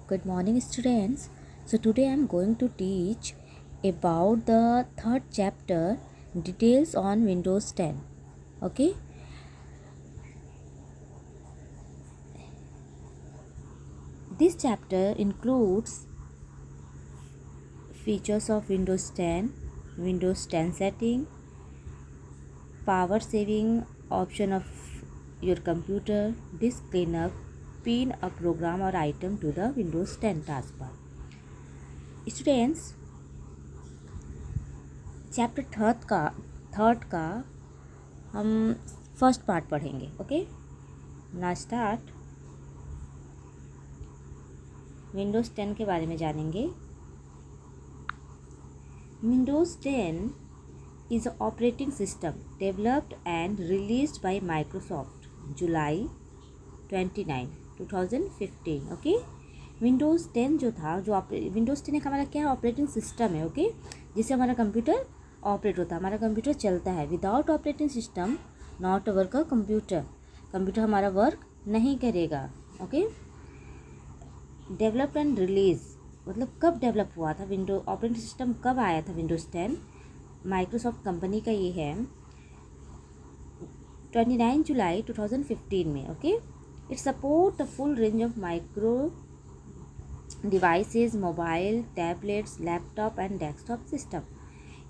Good morning, students. So, today I am going to teach about the third chapter, details on Windows 10. Okay, this chapter includes features of Windows 10, Windows 10 setting, power saving option of your computer, disk cleanup, pin a program or item to the Windows 10 taskbar. Students, chapter third का हम first part पढ़ेंगे. Okay, ना start. Windows 10 के बारे में जानेंगे. Windows 10 is an operating system developed and released by Microsoft July 29, 2015. Okay, Windows 10 जो था, विंडोज़ 10 एक हमारा क्या ऑपरेटिंग सिस्टम है. ओके, जिससे हमारा कंप्यूटर ऑपरेट होता है, हमारा कंप्यूटर चलता है. Without operating system not work a computer हमारा वर्क नहीं करेगा. ओके, डेवलप एंड रिलीज मतलब कब डेवलप हुआ था ऑपरेटिंग सिस्टम, कब आया था विंडोज़ 10. माइक्रोसॉफ्ट कंपनी का ये है 29 जुलाई 2015 में. Okay, it support the full range of micro devices, mobile, tablets, laptop and desktop system.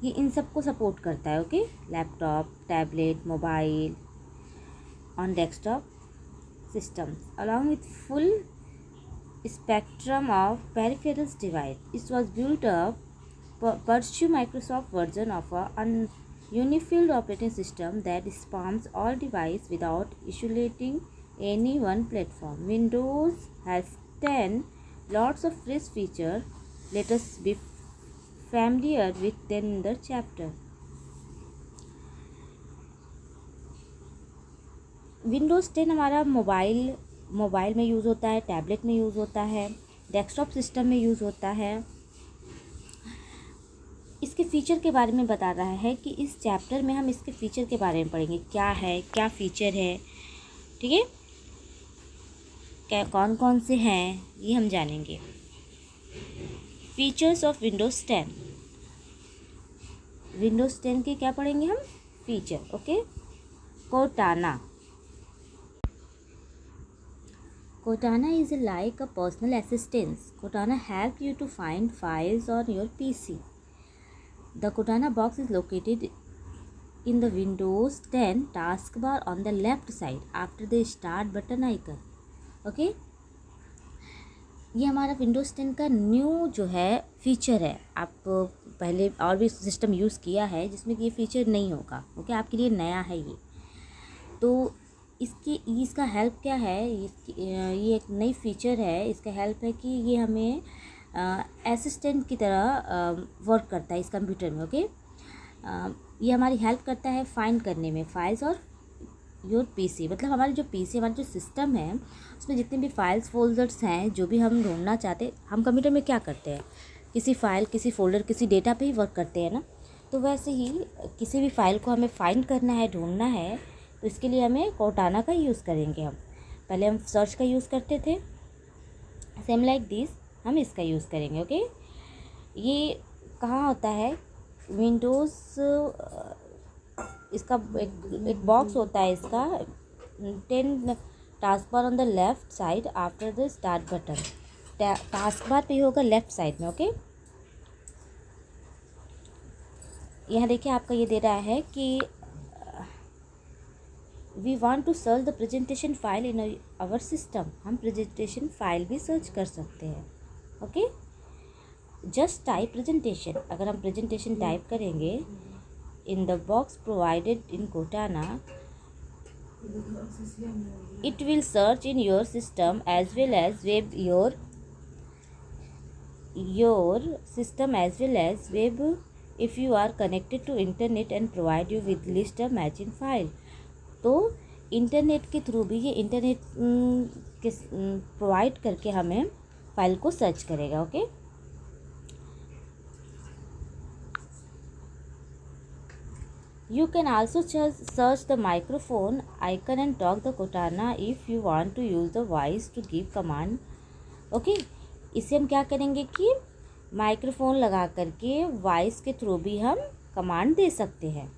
ये इन सब को सपोर्ट करता है. Okay, laptop, tablet, mobile on desktop systems along with full spectrum of peripherals device. It was built up pursue Microsoft version of a unified operating system that spans all devices without isolating any one platform. Windows has 10 lots of fresh features. Let us be familiar with them in the chapter. Windows 10 हमारा mobile में use होता है, tablet में use होता है, desktop system में use होता है. इसके फ़ीचर के बारे में बता रहा है कि इस चैप्टर में हम इसके फ़ीचर के बारे में पढ़ेंगे. क्या है, क्या फ़ीचर है, ठीक है, क्या कौन कौन से हैं, ये हम जानेंगे. Features of Windows 10. विंडोज़ 10 के क्या पढ़ेंगे हम, feature. Okay, Cortana. Cortana is like a personal assistant. Cortana helps you to find files on your PC. The Cortana box is located in the Windows 10 taskbar on the left side after the start button icon. Okay? ये हमारा Windows 10 का new जो है feature है. आप पहले और भी सिस्टम यूज़ किया है जिसमें कि ये फीचर नहीं होगा. ओके, आपके लिए नया है ये. तो इसका हेल्प क्या है, ये एक नई फीचर है. इसका हेल्प है कि ये हमें असिस्टेंट की तरह वर्क करता है इस कंप्यूटर में. ओके, ये हमारी हेल्प करता है फाइंड करने में फाइल्स और योर पीसी. मतलब हमारी जो पीसी, हमारा जो सिस्टम है, उसमें जितने भी फाइल्स फोल्डर्स हैं, जो भी हम ढूंढना चाहते हैं, हम कंप्यूटर में क्या करते हैं, किसी फाइल, किसी फोल्डर, किसी डेटा पे ही वर्क करते हैं ना. तो वैसे ही किसी भी फाइल को हमें फाइंड करना है, ढूंढना है, तो इसके लिए हमें कोर्टाना का यूज़ करेंगे. हम पहले हम सर्च का यूज़ करते थे, सेम लाइक दिस हम इसका यूज़ करेंगे. ओके, ये कहाँ होता है, विंडोज़, इसका एक बॉक्स होता है. इसका 10 taskbar on the left side after the start button. Taskbar पे होगा लेफ्ट साइड में. ओके, यहाँ देखिए आपका ये दे रहा है कि we want to search the presentation file in our system. हम प्रेजेंटेशन फाइल भी सर्च कर सकते हैं. Okay, just type presentation. अगर हम प्रेजेंटेशन टाइप करेंगे in the box provided in Cortana, it will search in your system as well as web your system as well as web if you are connected to internet and provide you with list of matching file. तो internet के through भी ये internet के provide करके हमें file को search करेगा. Okay, you can also search the microphone icon and talk the Cortana if you want to use the voice to give command. Okay, इसे हम क्या करेंगे कि माइक्रोफोन लगा करके वॉइस के थ्रू भी हम कमांड दे सकते हैं,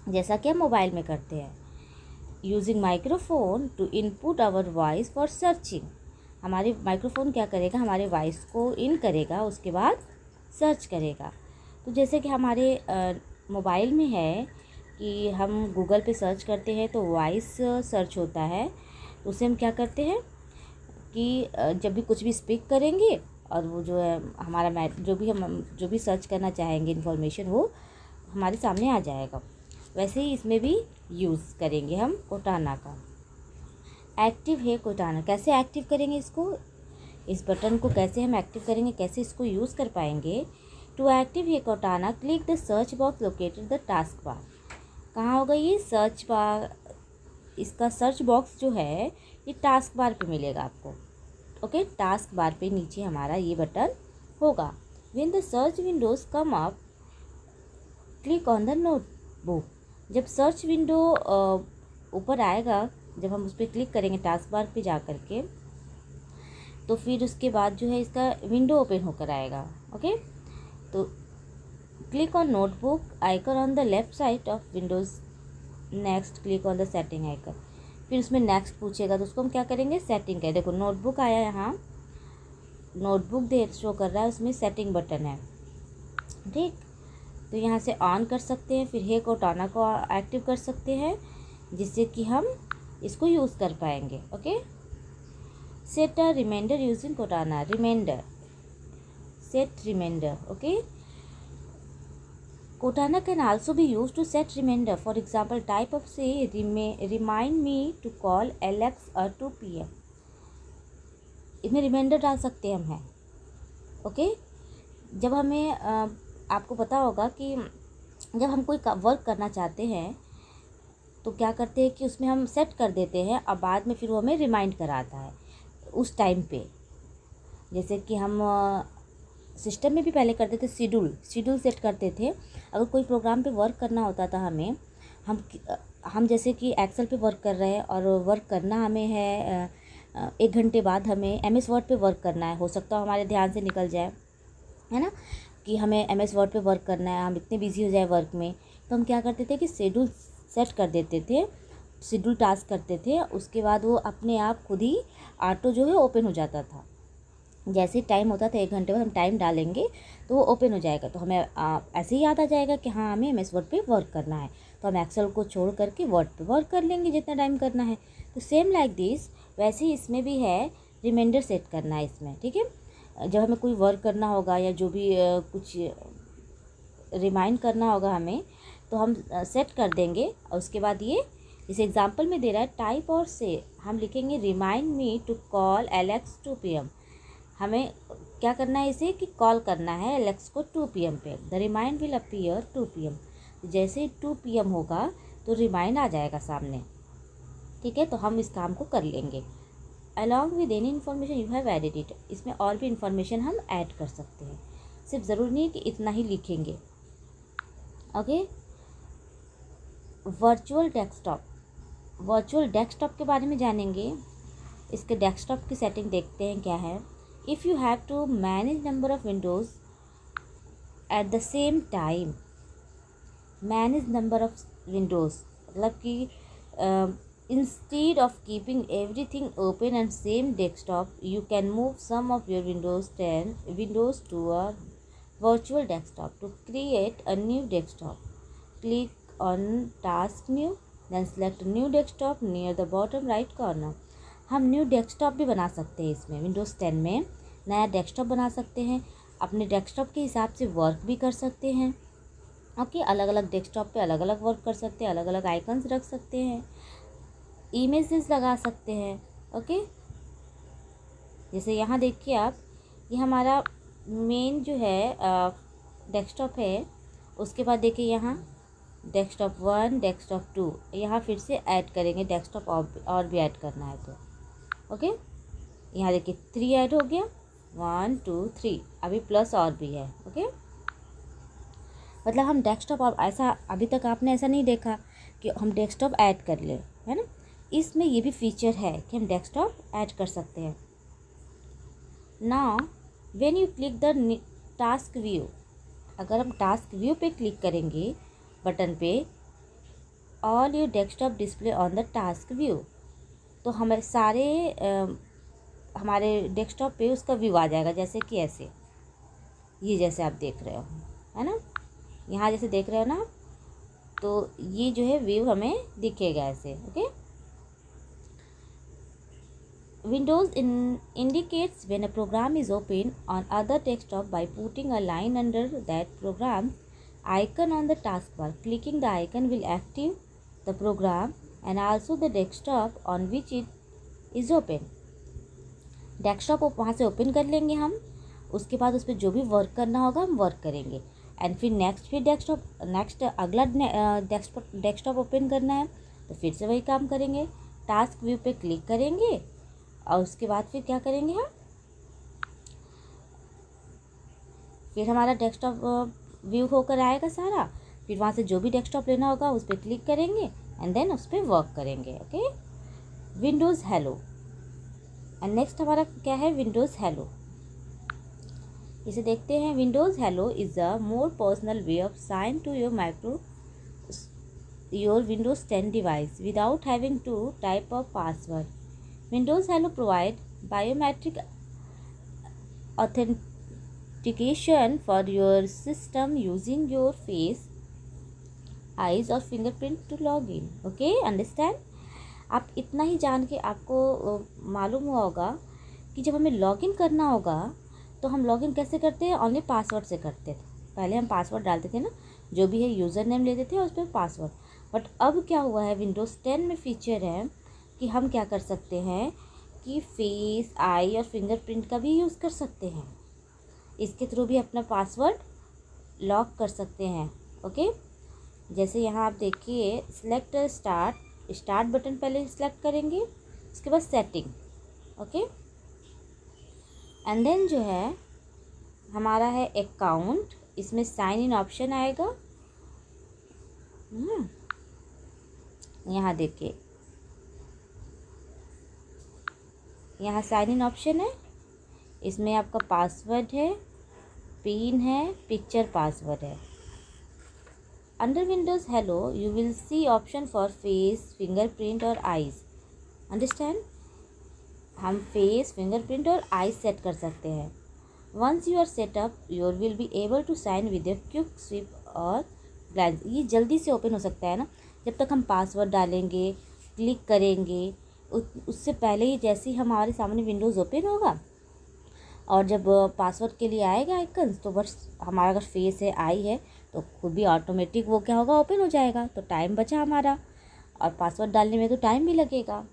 जैसा कि हम मोबाइल में करते हैं। Using microphone to input our voice for searching. हमारे माइक्रोफोन क्या करेगा, हमारे वॉइस को इन करेगा, उसके बाद सर्च करेगा। तो जैसे कि हमारे मोबाइल में है कि हम गूगल पे सर्च करते हैं तो वॉइस सर्च होता है, तो उसे हम क्या करते हैं कि जब भी कुछ भी स्पीक करेंगे और वो जो है हमारा जो भी सर्च करना चाहेंगे इन्फॉर्मेशन, वो हमारे सामने आ जाएगा। वैसे ही इसमें भी यूज़ करेंगे हम कोटाना का। एक्टिव है कोटाना, कैसे एक्टिव करेंगे इसको, इस बटन को कैसे हम एक्टिव करेंगे, कैसे इसको यूज़ कर पाएंगे। टू एक्टिव है कोटाना click the search box located the task bar. कहाँ होगा ये सर्च बार, इसका सर्च बॉक्स जो है ये टास्क बार पे मिलेगा आपको। ओके, टास्क बार पे नीचे हमारा ये बटन होगा। When the search Windows come up click on the notebook. जब सर्च विंडो ऊपर आएगा, जब हम उस पर क्लिक करेंगे टास्क बार पे जा करके, तो फिर उसके बाद जो है इसका विंडो ओपन होकर आएगा। ओके, तो click on notebook icon on the left side of Windows. Next click on the setting icon. फिर उसमें नेक्स्ट पूछेगा तो उसको हम क्या करेंगे, सेटिंग करें। देखो नोटबुक आया, यहाँ नोटबुक दे शो कर रहा है, उसमें सेटिंग बटन है, ठीक। तो यहाँ से ऑन कर सकते हैं, फिर है कोटाना को एक्टिव कर सकते हैं, जिससे कि हम इसको यूज़ कर पाएंगे। Okay, set a reminder using Cortana. Reminder, set reminder. Okay, Cortana can also be used to set reminder. For example, type of say remind me to call Alex at 2 PM. इसमें reminder डाल सकते हैं हम हैं। Okay, जब हमें आपको पता होगा कि जब हम कोई वर्क करना चाहते हैं तो क्या करते हैं कि उसमें हम सेट कर देते हैं और बाद में फिर वो हमें रिमाइंड कराता है उस टाइम पे। जैसे कि हम सिस्टम में भी पहले करते थे, शेड्यूल सेट करते थे। अगर कोई प्रोग्राम पे वर्क करना होता था हमें, हम जैसे कि एक्सेल पे वर्क कर रहे हैं और वर्क करना हमें है 1 घंटे बाद हमें MS वर्ड पे वर्क करना है, हो सकता है हमारे ध्यान से निकल जाए, है ना, कि हमें MS वर्ड पे वर्क करना है, हम इतने बिजी हो जाए वर्क में, तो हम क्या करते थे कि शेड्यूल सेट कर देते थे, शेड्यूल टास्क करते थे, उसके बाद वो अपने आप खुद ही ऑटो जो है ओपन हो जाता था। जैसे टाइम होता था 1 घंटे बाद हम टाइम डालेंगे तो वो ओपन हो जाएगा, तो हमें ऐसे ही याद आ जाएगा कि हाँ हमें MS वर्ड पे वर्क करना है, तो हम एक्सेल को छोड़ करके वर्ड पे वर्क कर लेंगे जितना टाइम करना है। तो सेम लाइक दिस, वैसे ही इसमें भी है, रिमाइंडर सेट करना है इसमें, ठीक है। जब हमें कोई वर्क करना होगा या जो भी कुछ रिमाइंड करना होगा हमें, तो हम सेट कर देंगे और उसके बाद ये इस एग्जाम्पल में दे रहा है टाइप और से हम लिखेंगे remind me to call Alex 2 PM। हमें क्या करना है, इसे कि कॉल करना है एलेक्स को 2 PM पे। The remind will appear 2 PM। जैसे ही 2 PM होगा तो रिमाइंड आ जाएगा सामने, ठीक है। तो हम इस काम को कर लेंगे। Along with any information you have added it. इसमें और भी इन्फॉर्मेशन हम ऐड कर सकते हैं, सिर्फ ज़रूरी नहीं कि इतना ही लिखेंगे। ओके, वर्चुअल डेस्कटॉप के बारे में जानेंगे। इसके डेस्कटॉप की सेटिंग देखते हैं क्या है। If you have to manage number of windows at the same time, manage number of windows मतलब कि instead of keeping everything open on same desktop, you can move some of your windows to a virtual desktop. To create a new desktop, click on task new, then select new desktop near the bottom right corner. हम new desktop भी बना सकते हैं, इसमें Windows 10 में नया desktop बना सकते हैं, अपने डेस्कटॉप के हिसाब से वर्क भी कर सकते हैं। ओके, अलग अलग डेस्कटॉप पे अलग अलग वर्क कर सकते हैं, अलग अलग आइकन्स रख सकते हैं, इमेजेस लगा सकते हैं। ओके, जैसे यहाँ देखिए आप, ये हमारा मेन जो है डेस्कटॉप है, उसके बाद देखिए यहाँ डेस्कटॉप 1 डेस्कटॉप 2, यहाँ फिर से ऐड करेंगे डेस्कटॉप और भी ऐड करना है तो। ओके, यहाँ देखिए 3 ऐड हो गया, 1 2 3, अभी प्लस और भी है। ओके, मतलब हम डेस्कटॉप, और ऐसा अभी तक आपने ऐसा नहीं देखा कि हम डेस्कटॉप ऐड कर ले, है ना। इसमें ये भी फीचर है कि हम डेस्कटॉप ऐड कर सकते हैं। Now when you click the task view, अगर हम टास्क व्यू पे क्लिक करेंगे बटन पे, all your desktop display on the task view, तो हमारे सारे हमारे डेस्कटॉप पे उसका व्यू आ जाएगा, जैसे कि ऐसे, ये जैसे आप देख रहे हो, है ना, यहाँ जैसे देख रहे हो ना, तो ये जो है व्यू हमें दिखेगा ऐसे। Okay, Windows indicates when a program is open on other desktop by putting a line under that program icon on the taskbar. Clicking the icon will active the program and also the desktop on which it is open. Desktop वहाँ से open कर लेंगे हम, उसके बाद उस पर जो भी वर्क करना होगा हम वर्क करेंगे, एंड फिर नेक्स्ट अगला डेस्कटॉप ओपन करना है तो फिर से वही काम करेंगे, टास्क व्यू पे क्लिक करेंगे और उसके बाद फिर क्या करेंगे हम, फिर हमारा डेस्कटॉप व्यू होकर आएगा सारा, फिर वहाँ से जो भी डेस्कटॉप लेना होगा उस पर क्लिक करेंगे एंड देन उस पर वर्क करेंगे। Okay, Windows Hello, and next हमारा क्या है, विंडोज़ हेलो। इसे देखते हैं। Windows Hello is a more personal way of sign to your Windows 10 device without having to type a password. Windows Hello provide biometric authentication for your system using your face, eyes और fingerprint to log in. Okay, understand? आप इतना ही जान के आपको मालूम हुआ होगा कि जब हमें लॉगिन करना होगा तो हम लॉगिन कैसे करते हैं, ओनली पासवर्ड से करते थे। पहले हम पासवर्ड डालते थे ना, जो भी है यूज़र नेम लेते थे और उस पर पासवर्ड। बट अब क्या हुआ है, विंडोज़ 10 में फीचर है कि हम क्या कर सकते हैं कि फेस, आई और फिंगरप्रिंट का भी यूज़ कर सकते हैं, इसके थ्रू भी अपना पासवर्ड लॉक कर सकते हैं। ओके, जैसे यहाँ आप देखिए, सिलेक्ट स्टार्ट बटन पहले सिलेक्ट करेंगे, उसके बाद सेटिंग। ओके, एंड देन जो है हमारा है अकाउंट, इसमें साइन इन ऑप्शन आएगा। यहाँ देखिए, यहाँ साइन इन ऑप्शन है, इसमें आपका पासवर्ड है, पिन है, पिक्चर पासवर्ड है। Under Windows Hello you will see option for face, fingerprint और आईज। अंडरस्टैंड, हम फेस, फिंगरप्रिंट और आईज सेट कर सकते हैं। Once you are setup your will be able to sign with your quick swipe और glance. ये जल्दी से ओपन हो सकता है ना, जब तक हम पासवर्ड डालेंगे, क्लिक करेंगे, उससे पहले ही जैसे ही हमारे सामने विंडोज़ ओपन होगा और जब पासवर्ड के लिए आएगा आइकन्स, तो बस हमारा अगर फेस है, आई है, तो खुद भी ऑटोमेटिक वो क्या होगा, ओपन हो जाएगा। तो टाइम बचा हमारा, और पासवर्ड डालने में तो टाइम भी लगेगा।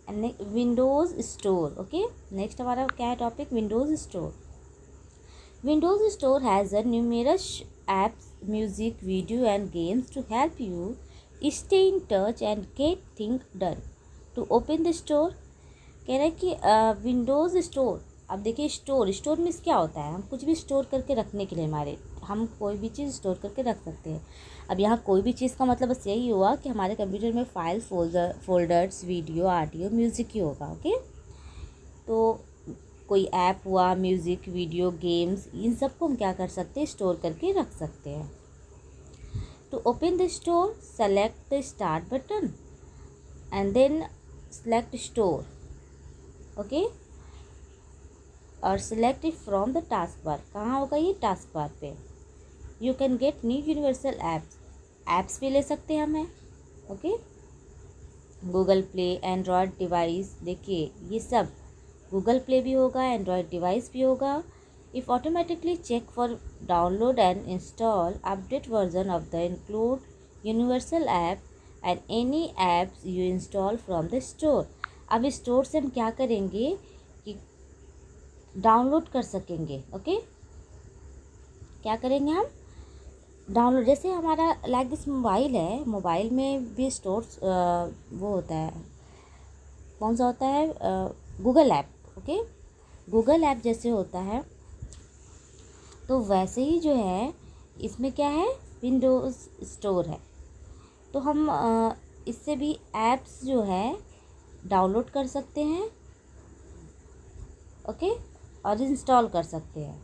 Windows store. ओके, नेक्स्ट हमारा क्या है topic, Windows store. Windows store has a numerous apps, music, video and games to help you stay in touch and get thing done. To open the store, कह रहे हैं कि Windows store. अब देखिए, store में क्या होता है, हम कुछ भी स्टोर करके रखने के लिए, हम कोई भी चीज़ स्टोर करके रख सकते हैं। अब यहाँ कोई भी चीज़ का मतलब बस यही हुआ कि हमारे कंप्यूटर में file, folders, video, audio, music ही होगा। ओके, तो कोई ऐप हुआ, म्यूज़िक, वीडियो, गेम्स, इन सबको हम क्या कर सकते हैं, स्टोर करके रख सकते हैं। To open the store select the start button and then select store. Okay, और select it from the task bar. कहाँ होगा ये, टास्क बार पे। You can get new universal apps भी ले सकते हैं हमें। Okay, Google Play, Android device, देखिए ये सब गूगल प्ले भी होगा, एंड्रॉयड डिवाइस भी होगा। If automatically check for download and install update version of the include universal app and any apps you install from the store. अब store से हम क्या करेंगे कि डाउनलोड कर सकेंगे। ओके, क्या करेंगे हम, डाउनलोड। जैसे हमारा लाइक दिस मोबाइल है, मोबाइल में भी स्टोर वो होता है, कौन सा होता है, Google app. Okay, Google app जैसे होता है, तो वैसे ही जो है इसमें क्या है, विंडोज़ स्टोर है। तो हम इससे भी ऐप्स जो है डाउनलोड कर सकते हैं ओके, और इंस्टॉल कर सकते हैं।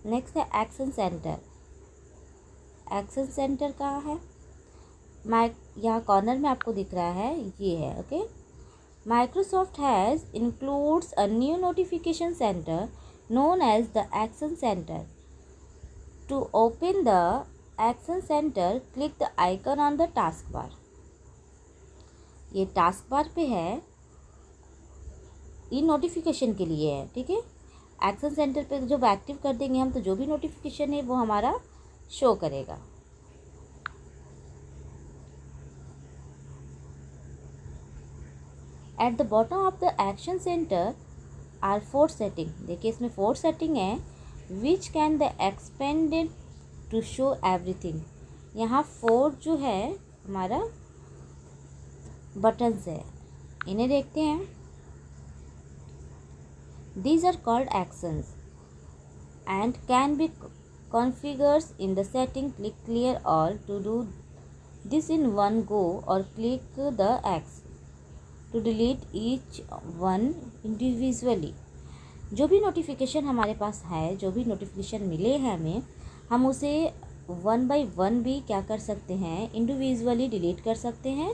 नेक्स्ट है एक्शन सेंटर। एक्शन सेंटर कहाँ है? यहाँ कॉर्नर में आपको दिख रहा है, ये है। Okay, Microsoft has includes a new notification center known as the Action Center. To open the Action Center, click the icon on the taskbar. ये टास्क बार पे है, ये नोटिफिकेशन के लिए है, ठीक है। एक्शन सेंटर पे जब एक्टिव कर देंगे हम, तो जो भी नोटिफिकेशन है वो हमारा शो करेगा। At the bottom of the action center are 4 setting. देखिए इसमें 4 सेटिंग है, which can the expanded to show everything. यहाँ 4 जो है हमारा बटन्स है, इन्हें देखते हैं। These are called actions and can be configured in the setting. Click clear all to do this in one go, or click the X to delete each one individually. जो भी नोटिफिकेशन हमारे पास है, जो भी नोटिफिकेशन मिले हैं हमें, हम उसे 1 by 1 भी क्या कर सकते हैं, इंडिविजुअली डिलीट कर सकते हैं,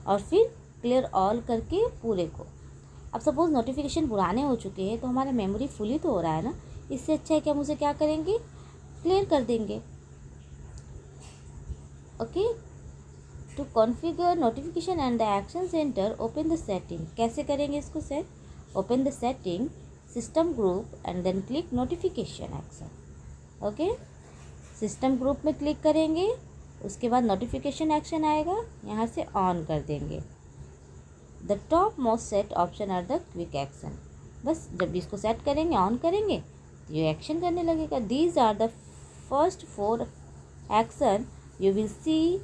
और फिर क्लियर ऑल करके पूरे को। अब सपोज़ नोटिफिकेशन पुराने हो चुके हैं, तो हमारा मेमोरी फुल ही तो हो रहा है ना, इससे अच्छा है कि हम उसे क्या करेंगे, क्लियर कर देंगे। Okay, to configure notification and the action center, open the setting. कैसे करेंगे इसको set? Open the setting, system group and then click notification action. Okay, system group में क्लिक करेंगे, उसके बाद नोटिफिकेशन एक्शन आएगा, यहाँ से ऑन कर देंगे। The top most set option are the quick action. बस जब भी इसको सेट करेंगे, ऑन करेंगे, तो ये एक्शन करने लगेगा। These are the first 4 action you will see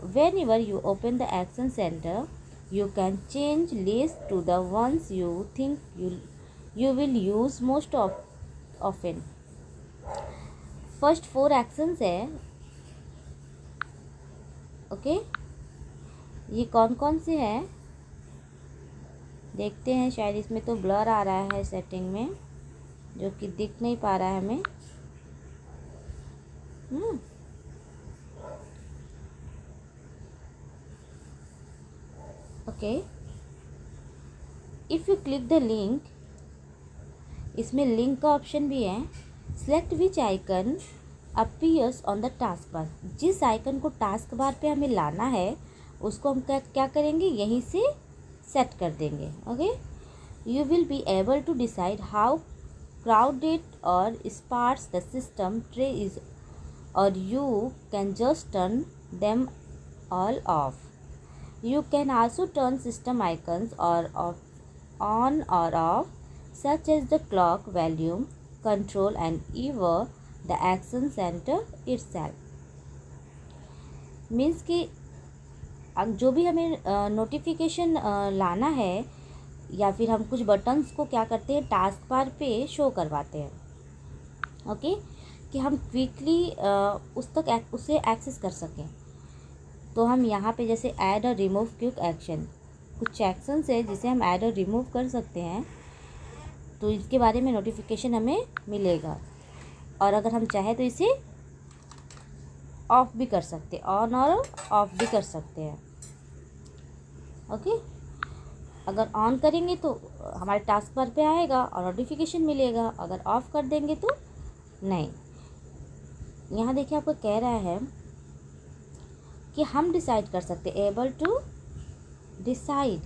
whenever you open the action center. You can change list to the ones you think you will use most often. First 4 actions है। Okay, ये कौन कौन से हैं देखते हैं। शायद इसमें तो ब्लर आ रहा है सेटिंग में, जो कि दिख नहीं पा रहा है हमें। Okay, if you click the link, इसमें लिंक का ऑप्शन भी है। Select which icon appears on the task बार। जिस आइकन को टास्क बार पे हमें लाना है, उसको हम क्या करेंगे, यहीं से सेट कर देंगे। Okay, you will be able to decide how crowded और sparse the system tray is, or you can just turn them all off. You can also turn system icons or on or off, such as the clock, volume, control and even the action center itself. Means कि जो भी हमें notification लाना है, या फिर हम कुछ बटन्स को क्या करते हैं, टास्क बार पे शो करवाते हैं। ओके, कि हम क्विकली उसे एक्सेस कर सकें। तो हम यहाँ पे जैसे ऐड और रिमूव क्विक एक्शन, कुछ एक्शंस है जिसे हम ऐड और रिमूव कर सकते हैं, तो इसके बारे में नोटिफिकेशन हमें मिलेगा। और अगर हम चाहें तो इसे ऑफ भी कर सकते हैं, ऑन और ऑफ भी कर सकते हैं। ओके, अगर ऑन करेंगे तो हमारे टास्क बार पे आएगा और नोटिफिकेशन मिलेगा, अगर ऑफ कर देंगे तो नहीं। यहाँ देखिए आपको कह रहा है कि हम डिसाइड कर सकते, एबल टू डिसाइड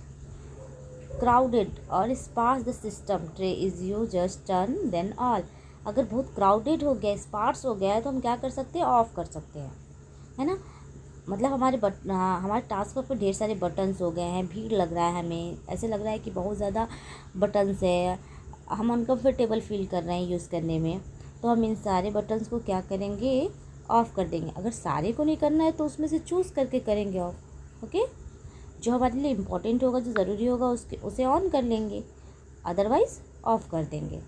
क्राउडेड और sparse the system tray is you just turn then all. अगर बहुत क्राउडेड हो गया, स्पार्स हो गया है, तो हम क्या कर सकते हैं, ऑफ़ कर सकते हैं, है ना। मतलब हमारे टास्क पर ढेर सारे बटन्स हो गए हैं, भीड़ लग रहा है, हमें ऐसे लग रहा है कि बहुत ज़्यादा बटन्स है, हम अनकम्फर्टेबल फील कर रहे हैं यूज़ करने में, तो हम इन सारे बटन्स को क्या करेंगे, ऑफ़ कर देंगे। अगर सारे को नहीं करना है तो उसमें से चूज़ करके करेंगे ऑफ। ओके, जो हमारे लिए इम्पोर्टेंट होगा, जो ज़रूरी होगा, उसे ऑन कर लेंगे, अदरवाइज़ ऑफ़ कर देंगे।